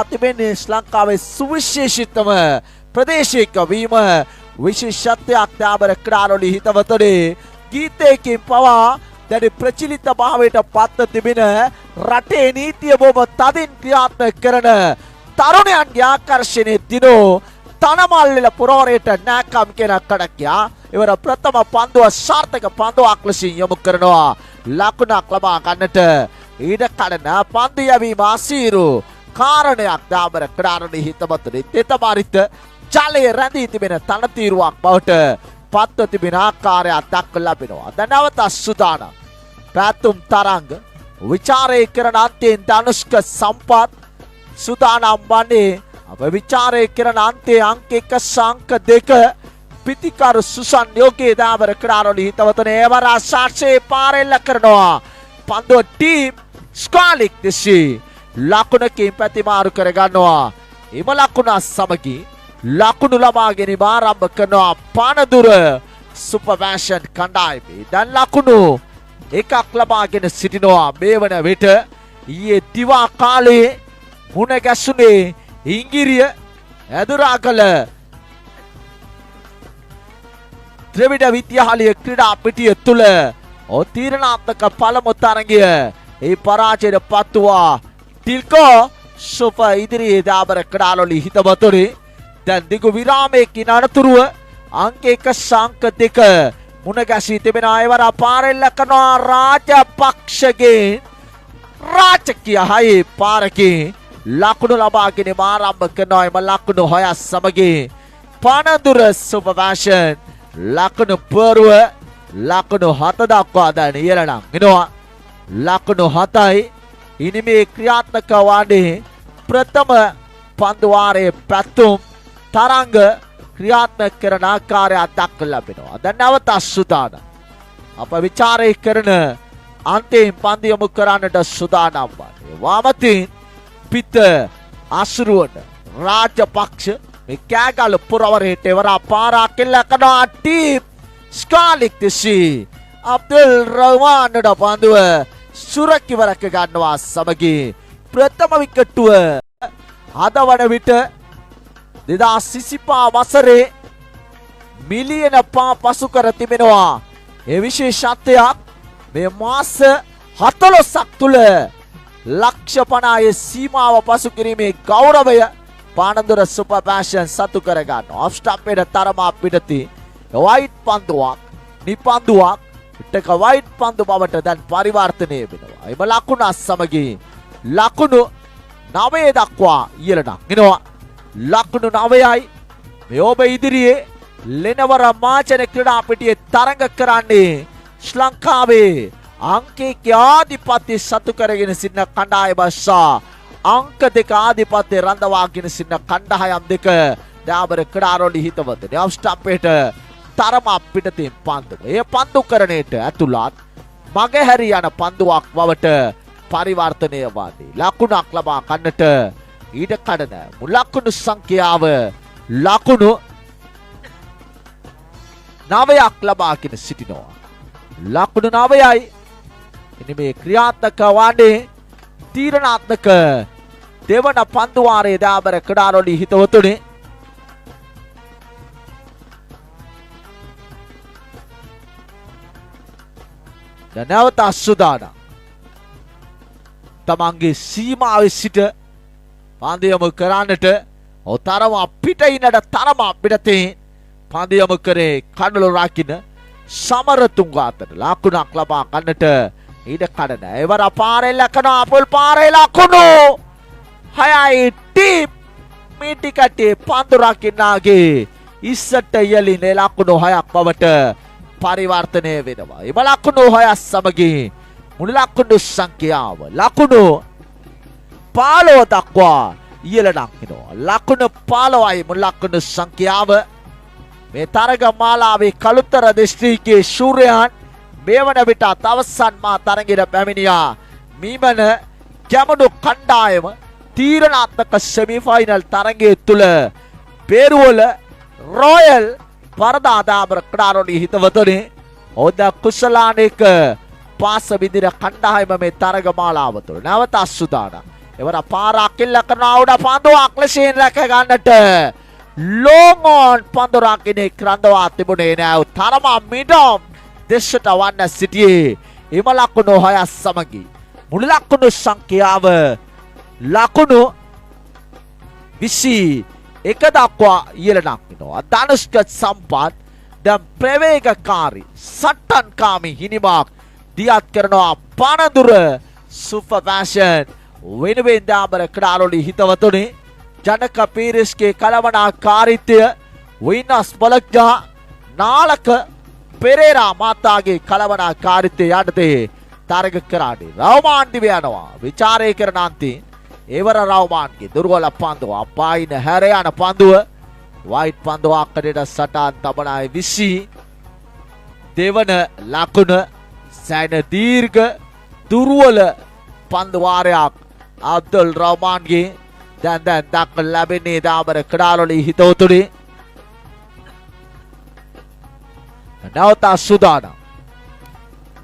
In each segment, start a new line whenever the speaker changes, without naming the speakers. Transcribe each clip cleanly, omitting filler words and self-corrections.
තිබෙන්නේ ශ්‍රී ලංකාවේ සුවිශේෂිතම ප්‍රදේශයක වීම විශේෂත්වයක් දාබර ක්‍රාරොලි හිතවතුනි ගීතයකින් පවා දැඩි ප්‍රචලිත භාවයට පත්ව තිබෙන රටේ නීතිය බොහොම තදින් ක්‍රියාත්මක කරන තරුණයන්ගේ ආකර්ෂණයේ දිනෝ තනමල්ල පුරවරයට නැකම් කියන කඩකියා ඉවර ප්‍රථම පන්දුව සාර්ථක පන්දුවක් ලෙසින් යොමු කරනවා ලකුණක් ලබා ගන්නට ඊට කඩන පන්දු යැවීම අසීරු කාරණයක් දාබර ක්‍රාරොලි හිතවතුනි තෙතමාරිත ජලයේ රැඳී තිබෙන තනතිරුවක් බවට පත්ව තිබෙන ආකාරයක් දක්ව ලැබෙනවා. දැන් නැවත සුදානම් පැතුම් තරංග විචාරය කරන අන්තයෙන් ධනුෂ්ක සම්පත් සුදානම් වන්නේ අප විචාරය කරන අන්තයේ අංක 1 සංක 2 පිතිකරු සුසන් යෝගී දාබර ක්‍රාරොලි හිතවතුනි එවර සාක්ෂේ පාරෙල්ල කරනවා. පන්දුව ටීම් ස්කාලික් දෙසි ලකුණකින් පැතිමාරු කර ගන්නවා. එම ලකුණ සමගින් ලකුණු ලබා ගැනීම ආරම්භ කරනවා පානදුර සුපර්වැෂන් කණ්ඩායමේ. දැන් ලකුණු එකක් ලබාගෙන සිටිනවා. මේ වන විට ඊයේ දිවා කාලේ මුණ ගැසුනේ ඉංගිරිය ඇදුරාගල ත්‍රිවිධ විද්‍යාලය ක්‍රීඩා පිටිය තුල තීරණාත්මක පළමු තරගය ඒ පරාජයට පත්වුවා. ටිල්කෝ සුප ඉදිරියේ දාබර ක්‍රාරොලි හිතවතුනි දැන් දිගු විරාමයකින් අනතුරුව අංක 1 සංක 2 මුණ ගැසී තිබෙන අයවර පාරෙල්ල කරනවා රාජපක්ෂගේ රාජකීය හයේ පාරකේ ලකුණු ලබා ගැනීම ආරම්භ කරනවා. එම ලකුණු හොය සමගින් පනදුර සුපර්වැෂන් ලකුණු පෙරුව ලකුණු 7 දක්වා දැන් ඉහළනම් එනවා. ලකුණු 7යි ඉනිමේ ක්‍රියාත්මක වන්නේ ප්‍රථම පන්දු වාරයේ පැතුම් තරංග ක්‍රියාත්මක කරන ආකාරයක් දක්ව ලැබෙනවා. දැන් නැවත සුදානම් අප විචාරය කරන අන්තයෙන් පන්දු යොමු කරන්නට සුදානම් වන්නේ වාමතින් පිට අසුරුවන රාජපක්ෂ මේ කෑගල පුරවරයට එවරා පාරා කෙල්ල කරනවා. ටීම් ස්කාලික් දෙසි අබ්දුල් රහ්මාන්ට පන්දුව සුරකිවරක ගන්නවා සමගින් ප්‍රථම විකටුව අද වන විට 2025 වසරේ මිලියන පා පසු කර තිබෙනවා. ඒ විශේෂත්වයක් මේ මාස 14ක් තුල ලක්ෂ 50 සීමාව පසු කිරීමේ ගෞරවය පානදුර සුපර්වැෂන් සතු කර ගන්නවා. ඔෆ් ස්ටම්පේට තරමා පිටති වයිට් පන්දුවක් නිපන්දුවක් පිටක වයිට් පන්දු බවට දැන් පරිවර්තනය වෙනවා. එම ලකුණ සමගින් ලකුණු 9 දක්වා ඉහළට එනවා. ලකුණු 9යි මේ ඔබ ඉදිරියේ ලෙනවර මාචන ක්‍රීඩා පිටියේ තරඟ කරන්නේ ශ්‍රී ලංකාවේ අංකයක ආධිපත්‍ය සතු කරගෙන සිටින කණ්ඩායම සහ අංක 2 ආධිපත්‍ය රඳවාගෙන සිටින කණ්ඩායම් දෙක දාබර ක්‍රාරොලි හිතවතුනි ඔෆ් ස්ටම්පේට තරම පිටතින් පන්දු. ඒ පන්දු කරණයට ඇතුළත් මගහැරී යන පන්දුවක් බවට පරිවර්තනය වන්නේ. ලකුණක් ලබා ගන්නට ඊට කඩන ලකුණු සංඛ්‍යාව ලකුණු 9ක් ලබාගෙන සිටිනවා. ලකුණු 9යි ඉනිමේ ක්‍රියාත්මක වන්නේ තීරණාත්මක දෙවන පන්දු වාරයේ දාබර ක්‍රාරොලි හිතවතුනි නැවත සුදානම් තමන්ගේ සීමාවේ සිට පන්දු යොමු කරන්නට තරම පිටිනට තරම පිටතේ පන්දු යොමු කරේ කඩළු රකින්න සමරතුංග අතර ලකුණක් ලබා ගන්නට ඊට කඩන එවර පාරෙල්ල කරන අපුල් පාරේ ලකුණු 6යි ටීම් මිටිකටේ පන්දු රකින්නාගේ ඉස්සට යලින ලකුණු 6ක් බවට පරිවර්තනය වෙනවා. එම ලකුණු 6 සමගින් මුළු ලකුණු සංඛ්‍යාව ලකුණු 15 දක්වා ඉහළට එනවා. ලකුණු 15යි මුළු ලකුණු සංඛ්‍යාව. මේ තරග මාලාවේ කළුතර දිස්ත්‍රික්කයේ ශූරයන් මේ වන විට අවසන් මා තරගයට පැමිණියා. මීමන ගැමුණු කණ්ඩායම තීරණාත්මක සෙමිෆයිනල් තරගයේ තුල පේරුවල රොයල් පරදා දාබර ක්‍රාරොලි හිතවතුනි ඔද කුසලානේක පාස විදිර කණ්ඩායම මේ තරග මාලාව තුළ නැවත සුදානම්. එවර පාරක් කෙල්ල කරනවා උඩ පන්දුවක් ලෙසින් රැක ගන්නට long on පන්දු රකින්නේ ක්‍රන්දවා තිබුණේ නෑ. තරම මිඩම් දෙසට වන්න සිටියේ එම ලකුණු 6 සමගි මුළු ලකුණු සංඛ්‍යාව ලකුණු 21 දක්වා ඉහළ නංවනවා. ධනුෂ්ක සම්පත් දැන් ප්‍රවේගකාරී සටන්කාමී හිනිමක් දියත් කරනවා පනදුර සුපර් ෆැෂන් වෙනුවෙන් දාබර ක්‍රාලොලි හිතවතුනි ජනක පීරිස්ගේ කලමනාකාරීත්වය විනස් බලක්ජා නාලක පෙරේරා මාතාගේ කලමනාකාරීත්වය යටතේ තරග කරාඩේ රවමාන් දිව යනවා. විචාරය කරන අන්තිම ඒවර රවමාන්ගේ දුර්වල පන්දුව අපායින හැර යන පන්දුව වයිට් පන්දුව අක්කඩට සටන් තබනයි 20 දෙවන ලකුණ සෑන දීර්ඝ දුර්වල පන්දු වාරයක් අබ්දුල් රහමාන්ගේ දැන් දක්වන ලැබෙන්නේ දාබර ක්‍රාලොලි හිතවතුනි නැවත සුදානම්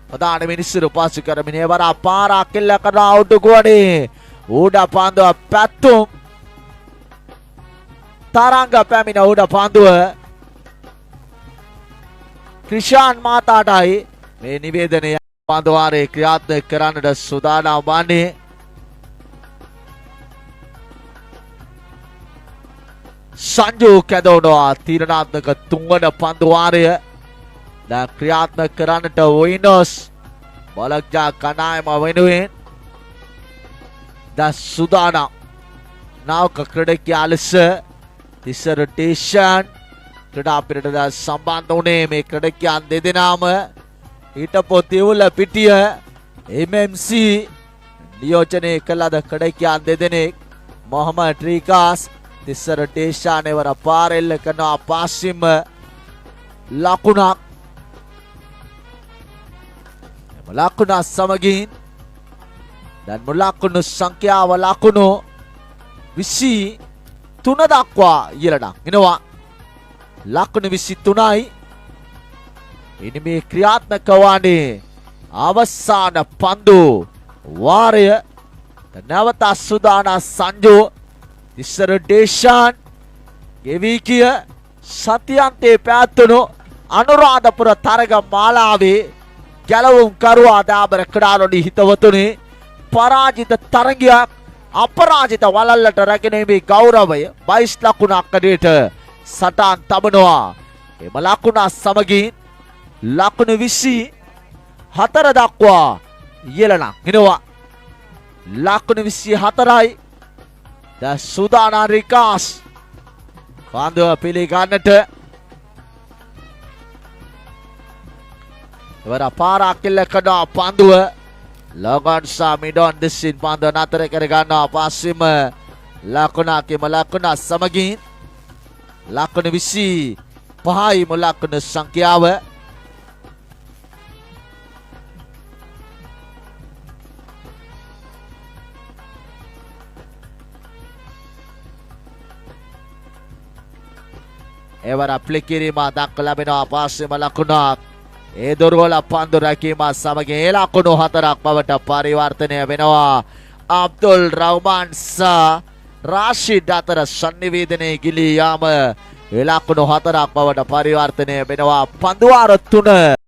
ප්‍රධාන මිනිස්සු පාසු කරමින් එවර පාරක් කෙල්ල කරන අවුට් ගුවනේ උඩ පන්දුව පැත්තුම් තරංග පැමිණ උඩ පන්දුව ක්‍රිෂාන් මාතාටයි මේ නිවේදනය පන්දු වාරයේ ක්‍රියාත්මක කරන්නට සුදානම් වන්නේ. සංජු කැදවනවා තීරණාත්මක තුන්වන පන්දු වාරය දැන් ක්‍රියාත්මක කරන්නට විනෝස් බලක්ජා කණායම වෙනුවෙන් දැන් සුදානම් නාවක ක්‍රීඩකයා ලෙස තිස්ස රොටේෂන් ක්‍රීඩා පිටට සම්බන්ධ වුණේ මේ ක්‍රීඩකයන් දෙදෙනාම ඊට පොතිවුල පිටිය MMC නියෝජනය කළද ක්‍රීඩකයන් දෙදෙනෙක් මොහමඩ් රීකාස් තිස්ස රොටේෂන් එවර පාරෙල්ල කරනවා පාසිම ලකුණක් ලකුණ සමගින් දැන් මුලකුණු සංඛ්‍යාව ලකුණු 23 දක්වා ඉහළට එනවා. ලකුණු 23යි ඉනි මේ ක්‍රියාත්මක වන්නේ අවසාන පන්දු වාරය. නැවත සුදාන සංජු තිස්සර ඩේෂාන් ගෙවී කිය සතියන්තේ පැවැත්වුණු අනුරාධපුර තරග මාලාවේ ගැලවුම් කරුවා දාබර ක්‍රාලොලි හිතවතුනි පරාජිත තරගයක් අපරාජිත වලල්ලට රැගෙනීමේ ගෞරවය 22 ලකුණක් කඩේට සටන් තබනවා. එම ලකුණ සමගින් ලකුණු 24 දක්වා ඉහළ නංවනවා. ලකුණු 24යි ද සුදාන රිකාස් පන්දුව පිළිගන්නට එවර පාරක් කෙල්ල කරනවා පන්දුව ලොගන්සා මිඩොන් දෙසින් පන්දුව නතර කර ගන්නවා. පස්සෙම ලකුණකම ලකුණ සමගින් ලකුණු 25යි ලකුණු සංඛ්‍යාව. එවර ප්ලිකිරීම දක්ව ලැබෙනවා. පස්සෙම ලකුණක් ඒ දුර්වල පන්දු රැකීම සමගින් ඒ ලකුණු 4ක් බවට පරිවර්තනය වෙනවා. අබ්දුල් රහමාන් සහ රාෂිද් අතර සංනිවේදනයේ ගිලී යාම ඒ ලකුණු 4ක් බවට පරිවර්තනය වෙනවා. පන්දු වාර 3